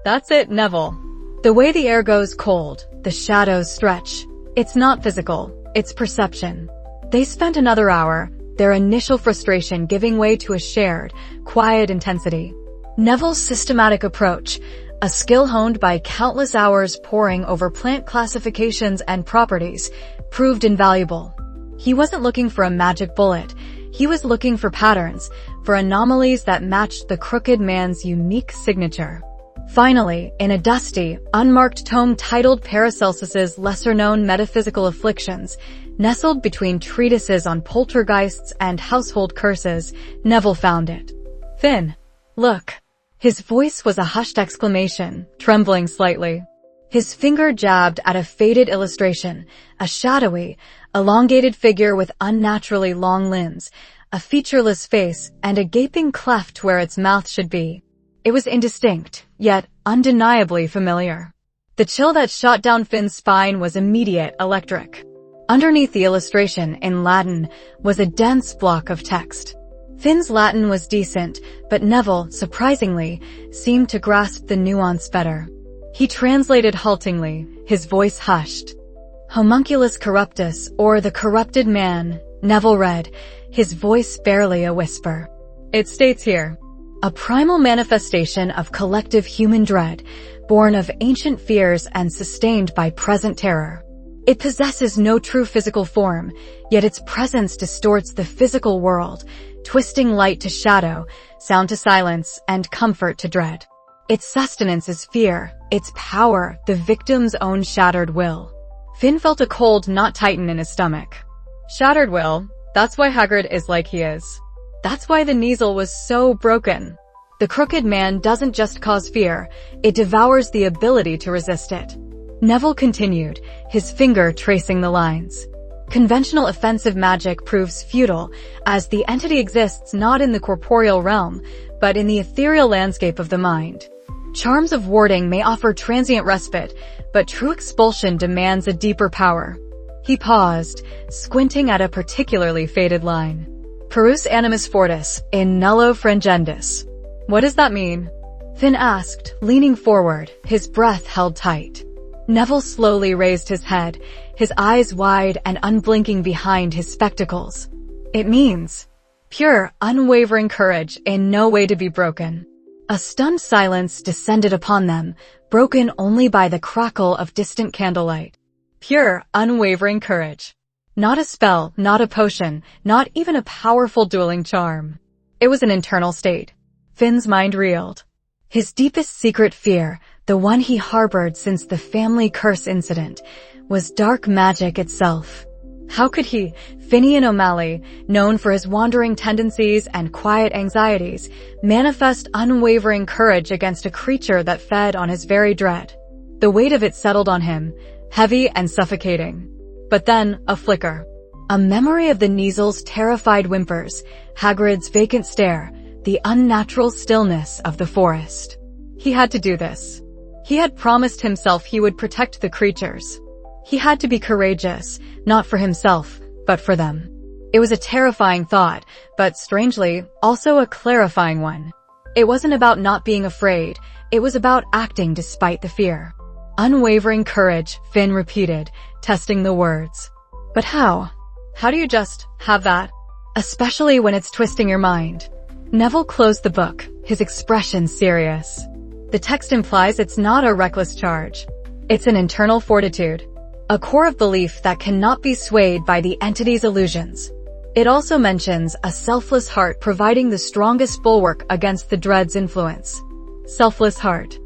That's it, Neville. The way the air goes cold, the shadows stretch. It's not physical, it's perception. They spent another hour, their initial frustration giving way to a shared, quiet intensity. Neville's systematic approach, a skill honed by countless hours poring over plant classifications and properties, proved invaluable. He wasn't looking for a magic bullet. He was looking for patterns, for anomalies that matched the crooked man's unique signature. Finally, in a dusty, unmarked tome titled Paracelsus's lesser-known metaphysical afflictions, nestled between treatises on poltergeists and household curses, Neville found it. Finn, look. His voice was a hushed exclamation, trembling slightly. His finger jabbed at a faded illustration, a shadowy, elongated figure with unnaturally long limbs, a featureless face, and a gaping cleft where its mouth should be. It was indistinct, yet undeniably familiar. The chill that shot down Finn's spine was immediate, electric. Underneath the illustration, in Latin, was a dense block of text. Finn's Latin was decent, but Neville, surprisingly, seemed to grasp the nuance better. He translated haltingly, his voice hushed. Homunculus corruptus, or the corrupted man, Neville read, his voice barely a whisper. It states here, a primal manifestation of collective human dread, born of ancient fears and sustained by present terror. It possesses no true physical form, yet its presence distorts the physical world, twisting light to shadow, sound to silence, and comfort to dread. Its sustenance is fear, its power, the victim's own shattered will. Finn felt a cold not tighten in his stomach. Shattered will, that's why Hagrid is like he is. That's why the Neasel was so broken. The crooked man doesn't just cause fear, it devours the ability to resist it. Neville continued, his finger tracing the lines. Conventional offensive magic proves futile, as the entity exists not in the corporeal realm, but in the ethereal landscape of the mind. Charms of warding may offer transient respite, but true expulsion demands a deeper power. He paused, squinting at a particularly faded line. Perus animus fortis, in nullo frangendis. What does that mean? Finn asked, leaning forward, his breath held tight. Neville slowly raised his head, his eyes wide and unblinking behind his spectacles. It means pure, unwavering courage in no way to be broken. A stunned silence descended upon them, broken only by the crackle of distant candlelight. Pure, unwavering courage. Not a spell, not a potion, not even a powerful dueling charm. It was an internal state. Finn's mind reeled. His deepest secret fear, the one he harbored since the family curse incident, was dark magic itself. How could he, Finnian O'Malley, known for his wandering tendencies and quiet anxieties, manifest unwavering courage against a creature that fed on his very dread? The weight of it settled on him, heavy and suffocating. But then, a flicker. A memory of the Kneasel's terrified whimpers, Hagrid's vacant stare, the unnatural stillness of the forest. He had to do this. He had promised himself he would protect the creatures. He had to be courageous, not for himself, but for them. It was a terrifying thought, but strangely, also a clarifying one. It wasn't about not being afraid, it was about acting despite the fear. Unwavering courage, Finn repeated, testing the words. But how? How do you just have that? Especially when it's twisting your mind. Neville closed the book, his expression serious. The text implies it's not a reckless charge. It's an internal fortitude. A core of belief that cannot be swayed by the entity's illusions. It also mentions a selfless heart providing the strongest bulwark against the dread's influence. Selfless heart.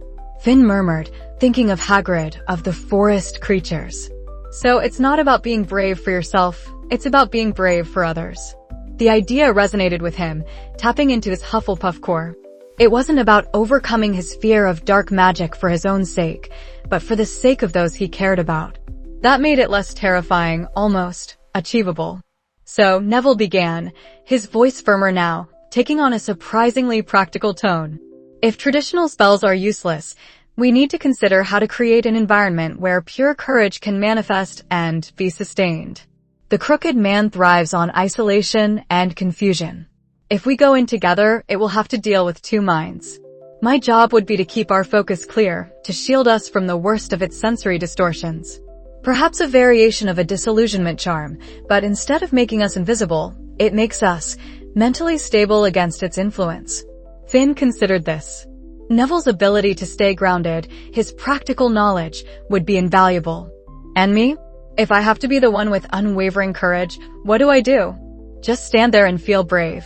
Finn murmured, thinking of Hagrid, of the forest creatures. So it's not about being brave for yourself, it's about being brave for others. The idea resonated with him, tapping into his Hufflepuff core. It wasn't about overcoming his fear of dark magic for his own sake, but for the sake of those he cared about. That made it less terrifying, almost achievable. So Neville began, his voice firmer now, taking on a surprisingly practical tone. If traditional spells are useless, we need to consider how to create an environment where pure courage can manifest and be sustained. The crooked man thrives on isolation and confusion. If we go in together, it will have to deal with two minds. My job would be to keep our focus clear, to shield us from the worst of its sensory distortions. Perhaps a variation of a disillusionment charm, but instead of making us invisible, it makes us mentally stable against its influence. Finn considered this. Neville's ability to stay grounded, his practical knowledge, would be invaluable. And me? If I have to be the one with unwavering courage, what do I do? Just stand there and feel brave.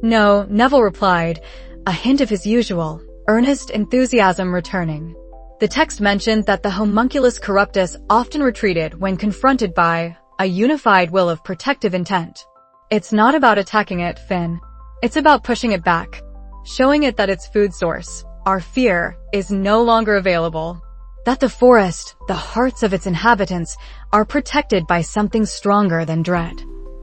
No, Neville replied, a hint of his usual, earnest enthusiasm returning. The text mentioned that the homunculus corruptus often retreated when confronted by a unified will of protective intent. It's not about attacking it, Finn. It's about pushing it back. Showing it that its food source, our fear, is no longer available. That the forest, the hearts of its inhabitants, are protected by something stronger than dread.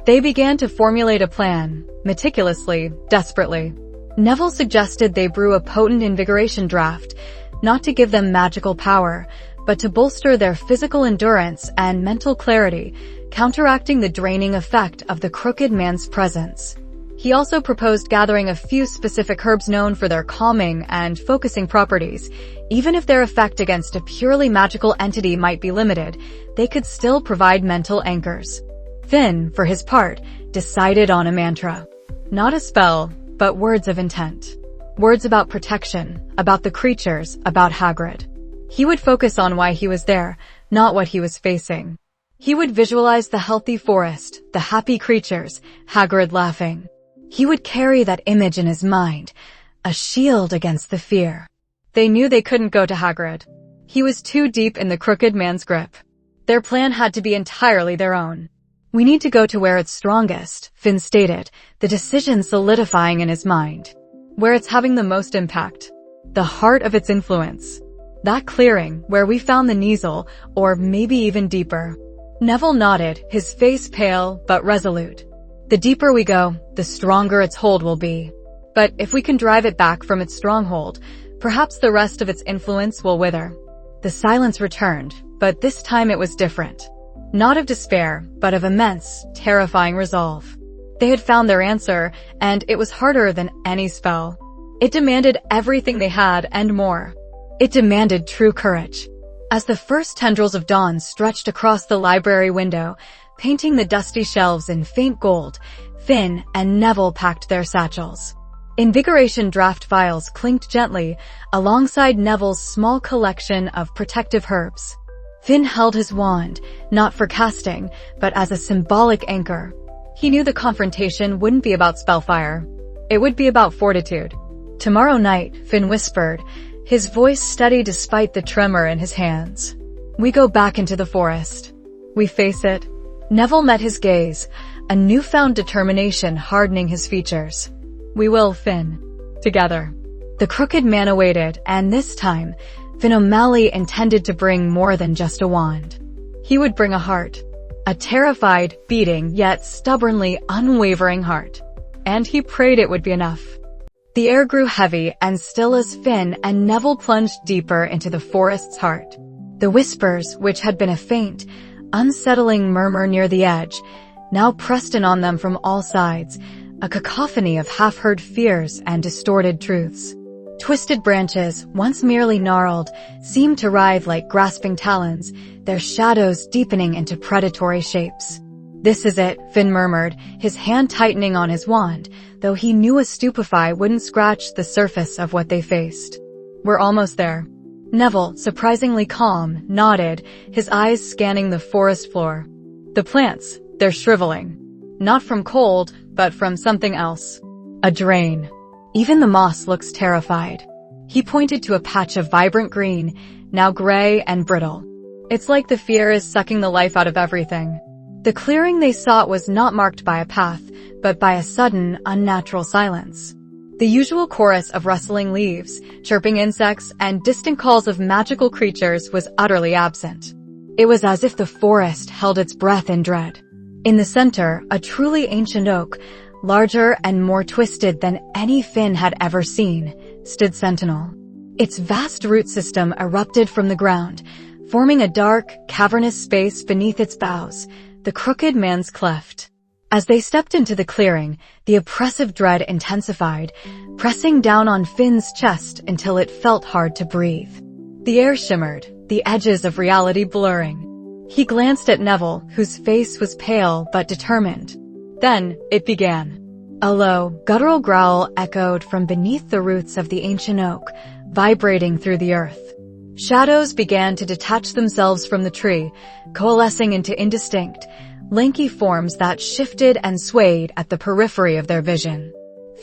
They began to formulate a plan, meticulously, desperately. Neville suggested they brew a potent invigoration draft, not to give them magical power, but to bolster their physical endurance and mental clarity, counteracting the draining effect of the crooked man's presence. He also proposed gathering a few specific herbs known for their calming and focusing properties. Even if their effect against a purely magical entity might be limited, they could still provide mental anchors. Finn, for his part, decided on a mantra. Not a spell, but words of intent. Words about protection, about the creatures, about Hagrid. He would focus on why he was there, not what he was facing. He would visualize the healthy forest, the happy creatures, Hagrid laughing. He would carry that image in his mind, a shield against the fear. They knew they couldn't go to Hagrid. He was too deep in the crooked man's grip. Their plan had to be entirely their own. We need to go to where it's strongest, Finn stated, the decision solidifying in his mind. Where it's having the most impact. The heart of its influence. That clearing, where we found the Kneasel, or maybe even deeper. Neville nodded, his face pale, but resolute. The deeper we go, the stronger its hold will be. But if we can drive it back from its stronghold, perhaps the rest of its influence will wither. The silence returned, but this time it was different. Not of despair, but of immense, terrifying resolve. They had found their answer, and it was harder than any spell. It demanded everything they had and more. It demanded true courage. As the first tendrils of dawn stretched across the library window, painting the dusty shelves in faint gold, Finn and Neville packed their satchels. Invigoration draft vials clinked gently alongside Neville's small collection of protective herbs. Finn held his wand, not for casting, but as a symbolic anchor. He knew the confrontation wouldn't be about spellfire. It would be about fortitude. "Tomorrow night," Finn whispered, his voice steady despite the tremor in his hands. "We go back into the forest. We face it." Neville met his gaze, a newfound determination hardening his features. "We will, Finn. Together." The crooked man awaited, and this time, Finn O'Malley intended to bring more than just a wand. He would bring a heart. A terrified, beating, yet stubbornly unwavering heart. And he prayed it would be enough. The air grew heavy and still as Finn and Neville plunged deeper into the forest's heart. The whispers, which had been a faint, unsettling murmur near the edge, now pressed in on them from all sides, a cacophony of half-heard fears and distorted truths. Twisted branches, once merely gnarled, seemed to writhe like grasping talons, their shadows deepening into predatory shapes. "This is it," Finn murmured, his hand tightening on his wand, though he knew a stupefy wouldn't scratch the surface of what they faced. "We're almost there." Neville, surprisingly calm, nodded, his eyes scanning the forest floor. "The plants, they're shriveling. Not from cold, but from something else. A drain. Even the moss looks terrified." He pointed to a patch of vibrant green, now gray and brittle. "It's like the fear is sucking the life out of everything." The clearing they sought was not marked by a path, but by a sudden, unnatural silence. The usual chorus of rustling leaves, chirping insects, and distant calls of magical creatures was utterly absent. It was as if the forest held its breath in dread. In the center, a truly ancient oak, larger and more twisted than any Finn had ever seen, stood sentinel. Its vast root system erupted from the ground, forming a dark, cavernous space beneath its boughs, the crooked man's cleft. As they stepped into the clearing, the oppressive dread intensified, pressing down on Finn's chest until it felt hard to breathe. The air shimmered, the edges of reality blurring. He glanced at Neville, whose face was pale but determined. Then, it began. A low, guttural growl echoed from beneath the roots of the ancient oak, vibrating through the earth. Shadows began to detach themselves from the tree, coalescing into indistinct, lanky forms that shifted and swayed at the periphery of their vision.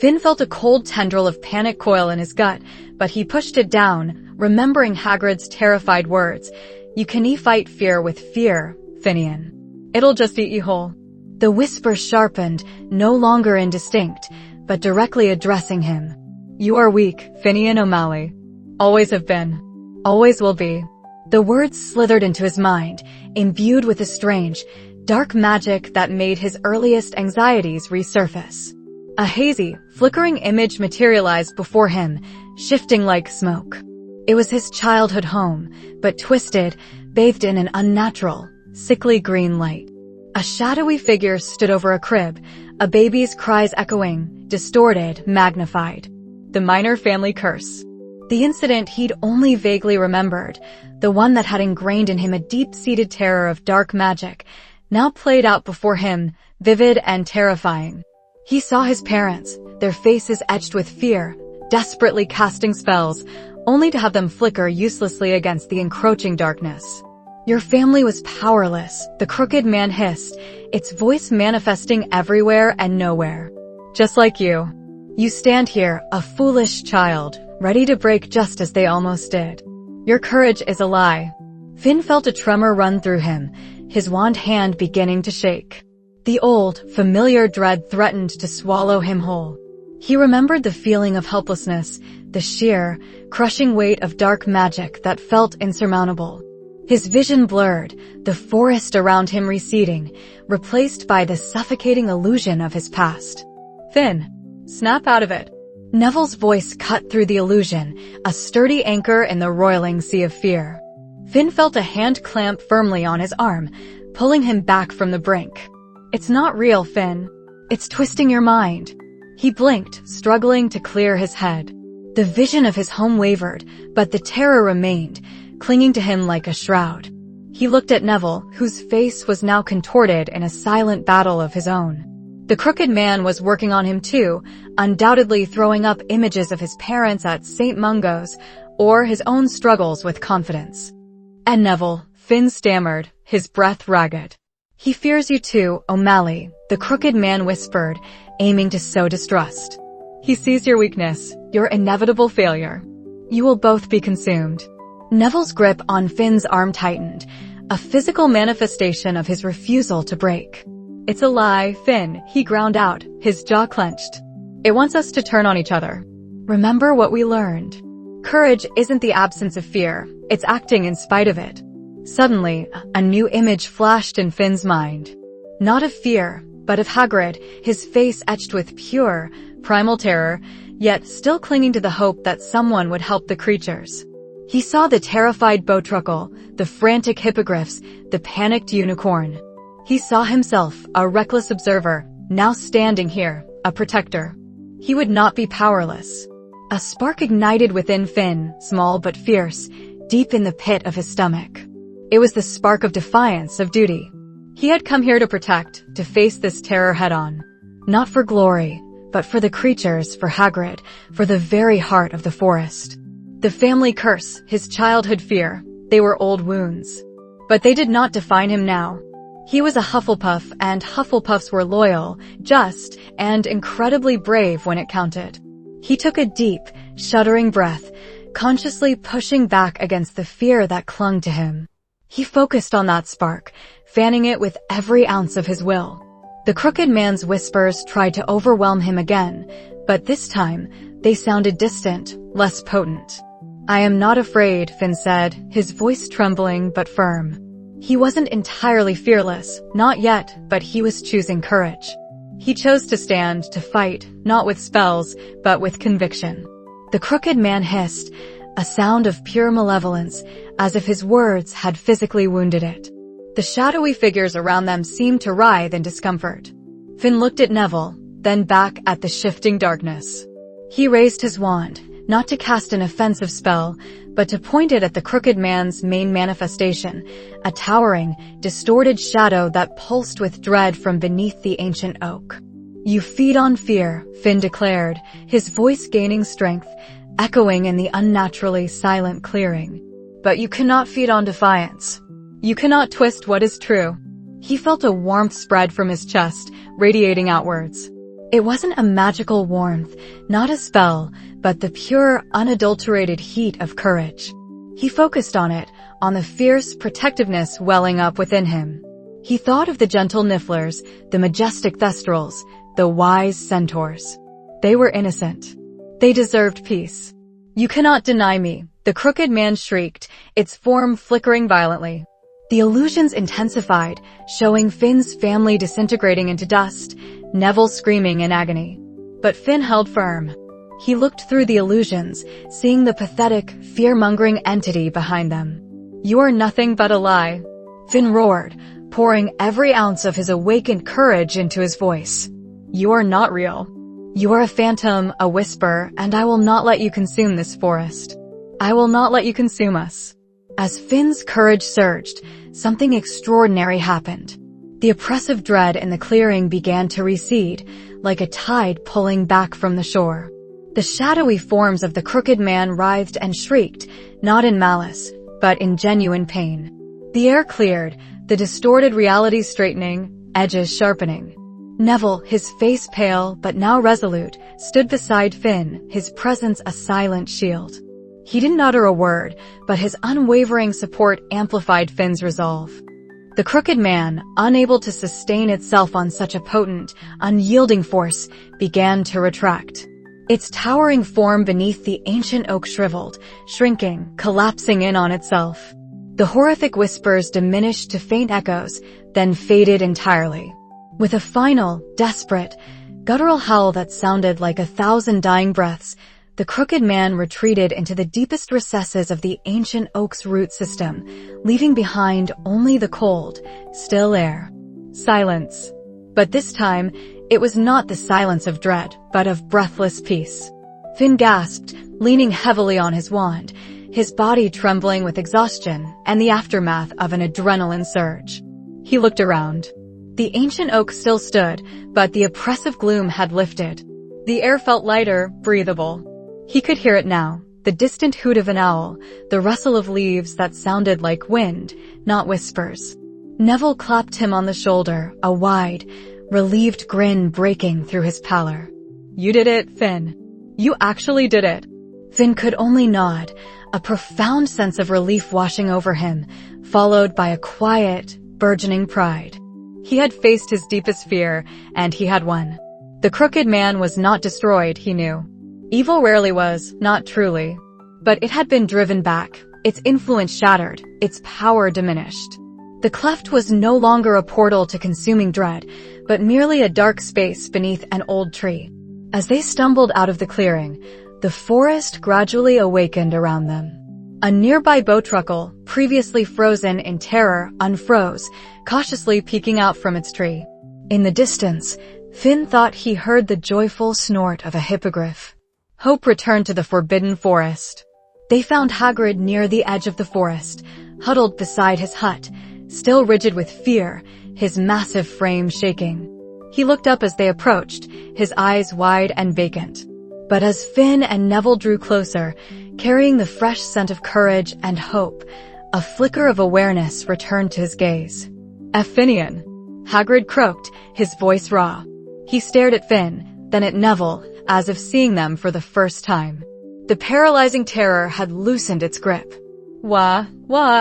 Finn felt a cold tendril of panic coil in his gut, but he pushed it down, remembering Hagrid's terrified words. "You can fight fear with fear, Finnian. It'll just eat you whole." The whisper sharpened, no longer indistinct, but directly addressing him. "You are weak, Finnian O'Malley. Always have been. Always will be." The words slithered into his mind, imbued with a strange, dark magic that made his earliest anxieties resurface. A hazy, flickering image materialized before him, shifting like smoke. It was his childhood home, but twisted, bathed in an unnatural, sickly green light. A shadowy figure stood over a crib, a baby's cries echoing, distorted, magnified. The minor family curse. The incident he'd only vaguely remembered, the one that had ingrained in him a deep-seated terror of dark magic, now played out before him, vivid and terrifying. He saw his parents, their faces etched with fear, desperately casting spells, only to have them flicker uselessly against the encroaching darkness. "Your family was powerless," the crooked man hissed, its voice manifesting everywhere and nowhere. "Just like you. You stand here, a foolish child, ready to break just as they almost did. Your courage is a lie." Finn felt a tremor run through him, his wand hand beginning to shake. The old, familiar dread threatened to swallow him whole. He remembered the feeling of helplessness, the sheer, crushing weight of dark magic that felt insurmountable. His vision blurred, the forest around him receding, replaced by the suffocating illusion of his past. "Finn, snap out of it." Neville's voice cut through the illusion, a sturdy anchor in the roiling sea of fear. Finn felt a hand clamp firmly on his arm, pulling him back from the brink. "It's not real, Finn. It's twisting your mind." He blinked, struggling to clear his head. The vision of his home wavered, but the terror remained, clinging to him like a shroud. He looked at Neville, whose face was now contorted in a silent battle of his own. The crooked man was working on him too, undoubtedly throwing up images of his parents at St. Mungo's or his own struggles with confidence. "And Neville," Finn stammered, his breath ragged. "He fears you too, O'Malley," the crooked man whispered, aiming to sow distrust. "He sees your weakness, your inevitable failure. You will both be consumed." Neville's grip on Finn's arm tightened, a physical manifestation of his refusal to break. "It's a lie, Finn," he ground out, his jaw clenched. "It wants us to turn on each other. Remember what we learned. Courage isn't the absence of fear, it's acting in spite of it." Suddenly, a new image flashed in Finn's mind. Not of fear, but of Hagrid, his face etched with pure, primal terror, yet still clinging to the hope that someone would help the creatures. He saw the terrified Botruckle, the frantic hippogriffs, the panicked unicorn. He saw himself, a reckless observer, now standing here, a protector. He would not be powerless. A spark ignited within Finn, small but fierce, deep in the pit of his stomach. It was the spark of defiance, of duty. He had come here to protect, to face this terror head-on. Not for glory, but for the creatures, for Hagrid, for the very heart of the forest. The family curse, his childhood fear, they were old wounds. But they did not define him now. He was a Hufflepuff, and Hufflepuffs were loyal, just, and incredibly brave when it counted. He took a deep, shuddering breath, consciously pushing back against the fear that clung to him. He focused on that spark, fanning it with every ounce of his will. The crooked man's whispers tried to overwhelm him again, but this time, they sounded distant, less potent. "I am not afraid," Finn said, his voice trembling but firm. He wasn't entirely fearless, not yet, but he was choosing courage. He chose to stand, to fight, not with spells, but with conviction. The crooked man hissed, a sound of pure malevolence, as if his words had physically wounded it. The shadowy figures around them seemed to writhe in discomfort. Finn looked at Neville, then back at the shifting darkness. He raised his wand, not to cast an offensive spell, but to point it at the crooked man's main manifestation, a towering, distorted shadow that pulsed with dread from beneath the ancient oak. "You feed on fear," Finn declared, his voice gaining strength, echoing in the unnaturally silent clearing. "But you cannot feed on defiance. You cannot twist what is true." He felt a warmth spread from his chest, radiating outwards. It wasn't a magical warmth, not a spell, but the pure, unadulterated heat of courage. He focused on it, on the fierce protectiveness welling up within him. He thought of the gentle Nifflers, the majestic Thestrals, the wise centaurs. They were innocent. They deserved peace. "You cannot deny me," the crooked man shrieked, its form flickering violently. The illusions intensified, showing Finn's family disintegrating into dust, Neville screaming in agony. But Finn held firm. He looked through the illusions, seeing the pathetic, fear-mongering entity behind them. "You are nothing but a lie," Finn roared, pouring every ounce of his awakened courage into his voice. "You are not real. You are a phantom, a whisper, and I will not let you consume this forest. I will not let you consume us." As Finn's courage surged, something extraordinary happened. The oppressive dread in the clearing began to recede, like a tide pulling back from the shore. The shadowy forms of the crooked man writhed and shrieked, not in malice, but in genuine pain. The air cleared, the distorted reality straightening, edges sharpening. Neville, his face pale but now resolute, stood beside Finn, his presence a silent shield. He didn't utter a word, but his unwavering support amplified Finn's resolve. The crooked man, unable to sustain itself on such a potent, unyielding force, began to retract. Its towering form beneath the ancient oak shriveled, shrinking, collapsing in on itself. The horrific whispers diminished to faint echoes, then faded entirely. With a final, desperate, guttural howl that sounded like 1,000 dying breaths, the crooked man retreated into the deepest recesses of the ancient oak's root system, leaving behind only the cold, still air. Silence. But this time, it was not the silence of dread, but of breathless peace. Finn gasped, leaning heavily on his wand, his body trembling with exhaustion and the aftermath of an adrenaline surge. He looked around. The ancient oak still stood, but the oppressive gloom had lifted. The air felt lighter, breathable. He could hear it now, the distant hoot of an owl, the rustle of leaves that sounded like wind, not whispers. Neville clapped him on the shoulder, a wide, relieved grin breaking through his pallor. "You did it, Finn. You actually did it." Finn could only nod, a profound sense of relief washing over him, followed by a quiet, burgeoning pride. He had faced his deepest fear, and he had won. The crooked man was not destroyed, he knew. Evil rarely was, not truly. But it had been driven back, its influence shattered, its power diminished. The cleft was no longer a portal to consuming dread, but merely a dark space beneath an old tree. As they stumbled out of the clearing, the forest gradually awakened around them. A nearby botruckle, previously frozen in terror, unfroze, cautiously peeking out from its tree. In the distance, Finn thought he heard the joyful snort of a hippogriff. Hope returned to the forbidden forest. They found Hagrid near the edge of the forest, huddled beside his hut, still rigid with fear, his massive frame shaking. He looked up as they approached, his eyes wide and vacant. But as Finn and Neville drew closer, carrying the fresh scent of courage and hope, a flicker of awareness returned to his gaze. "Finnian," Hagrid croaked, his voice raw. He stared at Finn, then at Neville, as if seeing them for the first time. The paralyzing terror had loosened its grip. What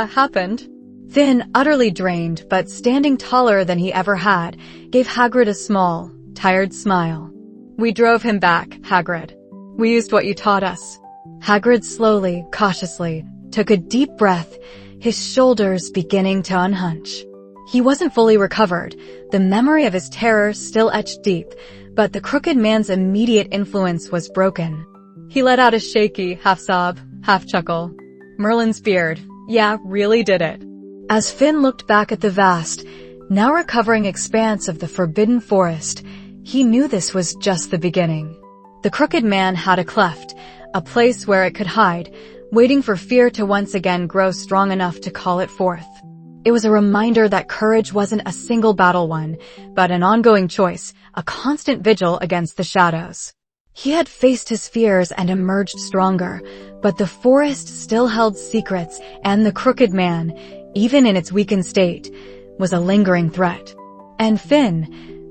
happened?" Finn, utterly drained but standing taller than he ever had, gave Hagrid a small, tired smile. "We drove him back, Hagrid. We used what you taught us." Hagrid slowly, cautiously, took a deep breath, his shoulders beginning to unhunch. He wasn't fully recovered, the memory of his terror still etched deep, but the crooked man's immediate influence was broken. He let out a shaky, half-sob, half-chuckle. "Merlin's beard. Yeah, really did it." As Finn looked back at the vast, now recovering expanse of the forbidden forest, he knew this was just the beginning. The crooked man had a cleft, a place where it could hide, waiting for fear to once again grow strong enough to call it forth. It was a reminder that courage wasn't a single battle won, but an ongoing choice, a constant vigil against the shadows. He had faced his fears and emerged stronger, but the forest still held secrets, and the crooked man, even in its weakened state, was a lingering threat. And Finn,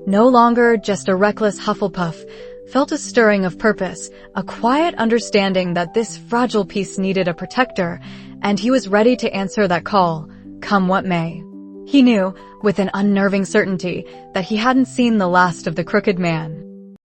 no longer just a reckless Hufflepuff, felt a stirring of purpose, a quiet understanding that this fragile piece needed a protector, and he was ready to answer that call, come what may. He knew, with an unnerving certainty, that he hadn't seen the last of the crooked man.